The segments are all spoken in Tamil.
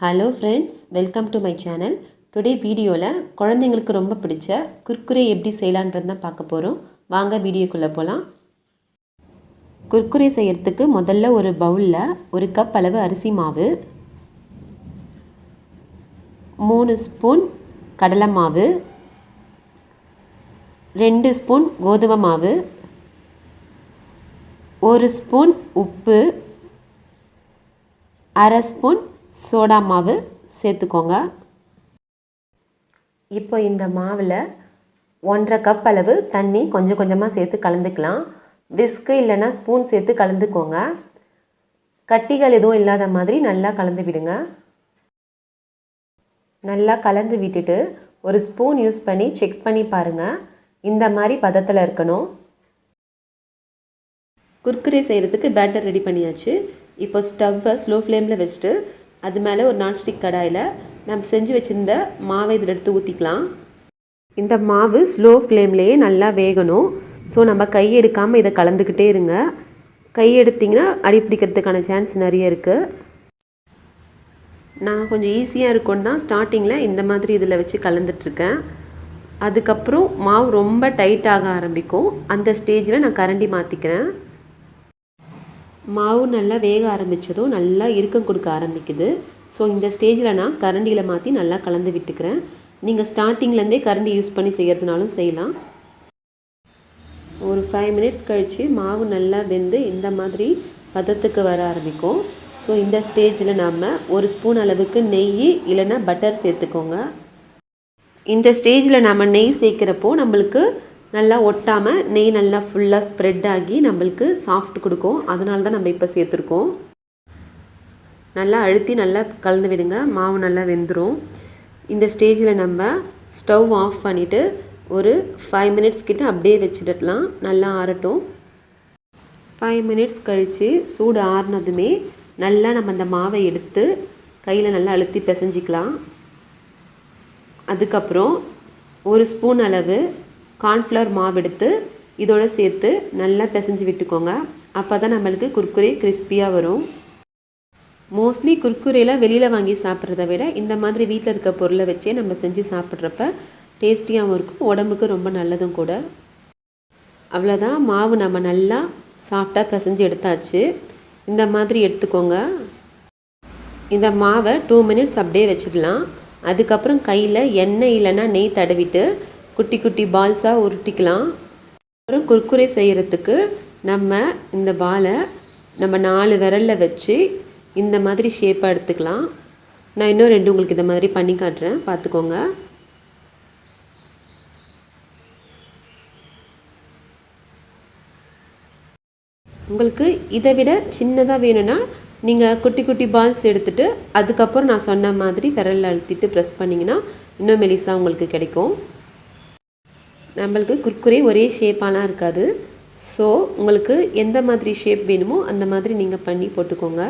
Hello friends, welcome to my channel. Today வீடியோவில் குழந்தைங்களுக்கு ரொம்ப பிடிச்ச குர்குரே எப்படி செய்யலான்றது தான் பார்க்க போகிறோம். வாங்க வீடியோக்குள்ளே போகலாம். குர்குரே செய்கிறதுக்கு முதல்ல ஒரு பவுலில் 1 கப் அளவு அரிசி மாவு, 3 ஸ்பூன் கடலை மாவு, 2 ஸ்பூன் கோதுமை மாவு, 1 ஸ்பூன் உப்பு, 1/2 ஸ்பூன் சோடா மாவு சேர்த்துக்கோங்க. இப்போ இந்த மாவில் 1.5 கப் அளவு தண்ணி கொஞ்சம் கொஞ்சமாக சேர்த்து கலந்துக்கலாம். விஸ்கு இல்லைன்னா ஸ்பூன் சேர்த்து கலந்துக்கோங்க. கட்டிகள் எதுவும் இல்லாத மாதிரி நல்லா கலந்து விடுங்க. நல்லா கலந்து விட்டுட்டு ஒரு ஸ்பூன் யூஸ் பண்ணி செக் பண்ணி பாருங்கள். இந்த மாதிரி பதத்தில் இருக்கணும். குர்குரே செய்கிறதுக்கு பேட்டர் ரெடி பண்ணியாச்சு. இப்போ ஸ்டவ்வை ஸ்லோ ஃப்ளேமில் வச்சுட்டு அது மேலே ஒரு நான்ஸ்டிக் கடாயில் நம்ம செஞ்சு வச்சுருந்த மாவை இதில் எடுத்து ஊற்றிக்கலாம். இந்த மாவு ஸ்லோ ஃப்ளேம்லேயே நல்லா வேகணும். ஸோ நம்ம கை எடுக்காமல் இதை கலந்துக்கிட்டே இருங்க. கை எடுத்திங்கன்னா அடி பிடிக்கிறதுக்கான சான்ஸ் நிறைய இருக்குது. நான் கொஞ்சம் ஈஸியாக இருக்கும்னு தான் ஸ்டார்டிங்கில் இந்த மாதிரி இதில் வச்சு கலந்துட்டுருக்கேன். அதுக்கப்புறம் மாவு ரொம்ப டைட்டாக ஆரம்பிக்கும். அந்த ஸ்டேஜில் நான் கரண்டி மாற்றிக்கிறேன். மாவு நல்லா வேக ஆரம்பித்ததும் நல்லா இறுக்கம் கொடுக்க ஆரம்பிக்குது. ஸோ இந்த ஸ்டேஜில் நான் கரண்டியில் மாற்றி நல்லா கலந்து விட்டுக்கிறேன். நீங்கள் ஸ்டார்டிங்லேருந்தே கரண்டி யூஸ் பண்ணி செய்கிறதுனாலும் செய்யலாம். ஒரு 5 மினிட்ஸ் கழித்து மாவு நல்லா வெந்து இந்த மாதிரி பதத்துக்கு வர ஆரம்பிக்கும். ஸோ இந்த ஸ்டேஜில் நாம் 1 ஸ்பூன் அளவுக்கு நெய் இல்லைன்னா பட்டர் சேர்த்துக்கோங்க. இந்த ஸ்டேஜில் நம்ம நெய் சேர்க்குறப்போ நம்மளுக்கு நல்லா ஒட்டாமல் நெய் நல்லா ஃபுல்லாக ஸ்ப்ரெட் ஆகி நம்மளுக்கு சாஃப்ட் கொடுக்கும். அதனால தான் நம்ம இப்போ சேர்த்துருக்கோம். நல்லா அழுத்தி நல்லா கலந்து விடுங்க. மாவு நல்லா வெந்துடும். இந்த ஸ்டேஜில் நம்ம ஸ்டவ் ஆஃப் பண்ணிவிட்டு ஒரு 5 மினிட்ஸ் கிட்ட அப்படியே வச்சுடலாம். நல்லா ஆறட்டும். 5 மினிட்ஸ் கழித்து சூடு ஆறுனதுமே நல்லா நம்ம அந்த மாவை எடுத்து கையில் நல்லா அழுத்தி பிசைஞ்சிக்கலாம். அதுக்கப்புறம் 1 ஸ்பூன் அளவு கார்ன்ஃப்ளவர் மாவு எடுத்து இதோடு சேர்த்து நல்லா பிசைஞ்சு விட்டுக்கோங்க. அப்போ தான் நம்மளுக்கு குர்குரே கிறிஸ்பியாக வரும். மோஸ்ட்லி குர்குரேலாம் வெளியில் வாங்கி சாப்பிட்றத விட இந்த மாதிரி வீட்டில் இருக்க பொருளை வச்சே நம்ம செஞ்சு சாப்பிட்றப்ப டேஸ்டியாகவும் இருக்கும், உடம்புக்கு ரொம்ப நல்லதும் கூட. அவ்வளோதான், மாவு நம்ம நல்லா சாஃப்டாக பிசைஞ்சு எடுத்தாச்சு. இந்த மாதிரி எடுத்துக்கோங்க. இந்த மாவை 2 மினிட்ஸ் அப்படியே வச்சிடலாம். அதுக்கப்புறம் கையில் எண்ணெய் இல்லைன்னா நெய் தடவிட்டு குட்டி குட்டி பால்ஸாக உருட்டிக்கலாம். அப்புறம் குர்குரே செய்கிறதுக்கு நம்ம இந்த பாலை நம்ம 4 விரலில் வச்சு இந்த மாதிரி ஷேப்பாக எடுத்துக்கலாம். நான் இன்னும் 2 உங்களுக்கு இந்த மாதிரி பண்ணி காட்டுறேன், பார்த்துக்கோங்க. உங்களுக்கு இதை விட சின்னதாக வேணும்னா நீங்கள் குட்டி குட்டி பால்ஸ் எடுத்துகிட்டு அதுக்கப்புறம் நான் சொன்ன மாதிரி விரலில் அழுத்திட்டு ப்ரெஸ் பண்ணிங்கன்னா இன்னும் மெலிசாக உங்களுக்கு கிடைக்கும். நம்மளுக்கு குர்குரே ஒரே ஷேப்பாலாம் இருக்காது. ஸோ உங்களுக்கு எந்த மாதிரி ஷேப் வேணுமோ அந்த மாதிரி நீங்கள் பண்ணி போட்டுக்கோங்க.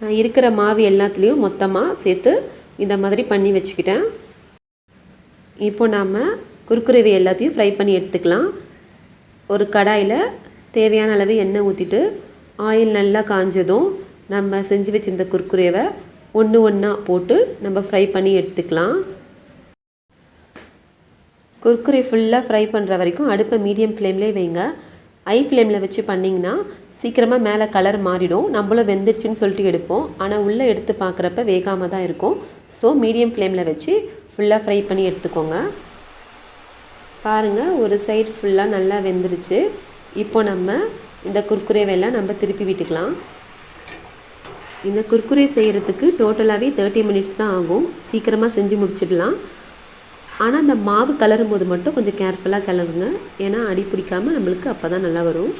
நான் இருக்கிற மாவு எல்லாத்துலேயும் மொத்தமாக சேர்த்து இந்த மாதிரி பண்ணி வச்சுக்கிட்டேன். இப்போ நாம் குர்குரேவை எல்லாத்தையும் ஃப்ரை பண்ணி எடுத்துக்கலாம். ஒரு கடாயில் தேவையான அளவு எண்ணெய் ஊற்றிட்டு ஆயில் நல்லா காஞ்சதும் நம்ம செஞ்சு வச்சுருந்த குர்குரேவை ஒன்று ஒன்றா போட்டு நம்ம ஃப்ரை பண்ணி எடுத்துக்கலாம். குர்குரே ஃபுல்லாக ஃப்ரை பண்ணுற வரைக்கும் அடுப்பை மீடியம் ஃப்ளேம்லேயே வைங்க. ஹை ஃப்ளேமில் வச்சு பண்ணிங்கன்னா சீக்கிரமாக மேலே கலர் மாறிடும். நம்மளும் வெந்துடுச்சுன்னு சொல்லிட்டு எடுப்போம், ஆனால் உள்ளே எடுத்து பார்க்குறப்ப வேகாமல் தான் இருக்கும். ஸோ மீடியம் ஃப்ளேமில் வச்சு ஃபுல்லாக ஃப்ரை பண்ணி எடுத்துக்கோங்க. பாருங்கள், ஒரு சைடு ஃபுல்லாக நல்லா வெந்துருச்சு. இப்போ நம்ம இந்த குர்குரேவெல்லாம் நம்ம திருப்பி விட்டுக்கலாம். இந்த குர்குரே செய்கிறதுக்கு டோட்டலாகவே 30 மினிட்ஸ் தான் ஆகும். சீக்கிரமாக செஞ்சு முடிச்சிடலாம். ஆனால் அந்த மாவு கலரும் போது மட்டும் கொஞ்சம் கேர்ஃபுல்லாக கிளறுங்க. ஏன்னா அடி பிடிக்காமல் நம்மளுக்கு அப்போ தான் நல்லா வரும்.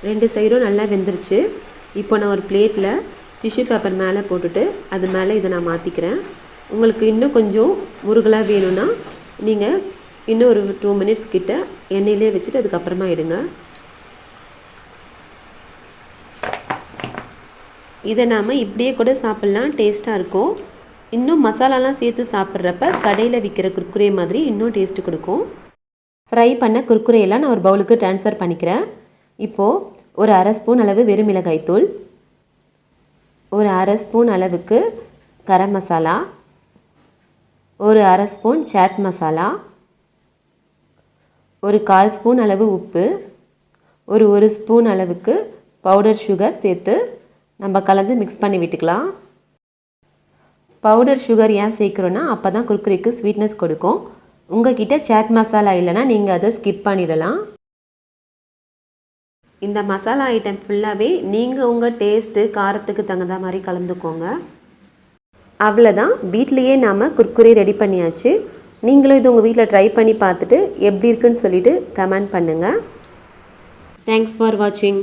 2 சைடும் நல்லா வெந்துருச்சு. இப்போ நான் ஒரு பிளேட்டில் டிஷ்யூ பேப்பர் மேலே போட்டுட்டு அது மேலே இதை நான் மாற்றிக்கிறேன். உங்களுக்கு இன்னும் கொஞ்சம் முருகலாக வேணும்னா நீங்கள் இன்னும் ஒரு 2 மினிட்ஸ் கிட்ட எண்ணெயிலே வச்சுட்டு அதுக்கப்புறமா எடுங்க. இதை நாம் இப்படியே கூட சாப்பிட்லாம், டேஸ்ட்டாக இருக்கும். இன்னும் மசாலாலாம் சேர்த்து சாப்பிட்றப்ப கடையில் விற்கிற குர்குரே மாதிரி இன்னும் டேஸ்ட்டு கொடுக்கும். ஃப்ரை பண்ண குர்குரேலாம் நான் ஒரு பவுலுக்கு ட்ரான்ஸ்ஃபர் பண்ணிக்கிறேன். இப்போது ஒரு 1/2 ஸ்பூன் அளவு வெறும் மிளகாய்த்தூள், ஒரு அரை ஸ்பூன் அளவுக்கு கரம் மசாலா, ஒரு அரை ஸ்பூன் சாட் மசாலா, ஒரு 1/4 ஸ்பூன் அளவு உப்பு, ஒரு ஸ்பூன் அளவுக்கு பவுடர் சுகர் சேர்த்து நம்ம கலந்து மிக்ஸ் பண்ணி விட்டுக்கலாம். பவுடர் சுகர் ஏன் சேர்க்குறோன்னா அப்போ தான் குர்குரேக்கு ஸ்வீட்னஸ் கொடுக்கும். உங்ககிட்ட சாட் மசாலா இல்லைனா நீங்கள் அதை ஸ்கிப் பண்ணிடலாம். இந்த மசாலா ஐட்டம் ஃபுல்லாகவே நீங்கள் உங்கள் டேஸ்ட்டு காரத்துக்கு தகுந்த மாதிரி கலந்துக்கோங்க. அவ்வளோதான், வீட்லேயே நாம் குர்குரே ரெடி பண்ணியாச்சு. நீங்களும் இது உங்கள் வீட்டில் ட்ரை பண்ணி பார்த்துட்டு எப்படி இருக்குன்னு சொல்லிவிட்டு கமெண்ட் பண்ணுங்கள். தேங்க்ஸ் ஃபார் வாட்சிங்.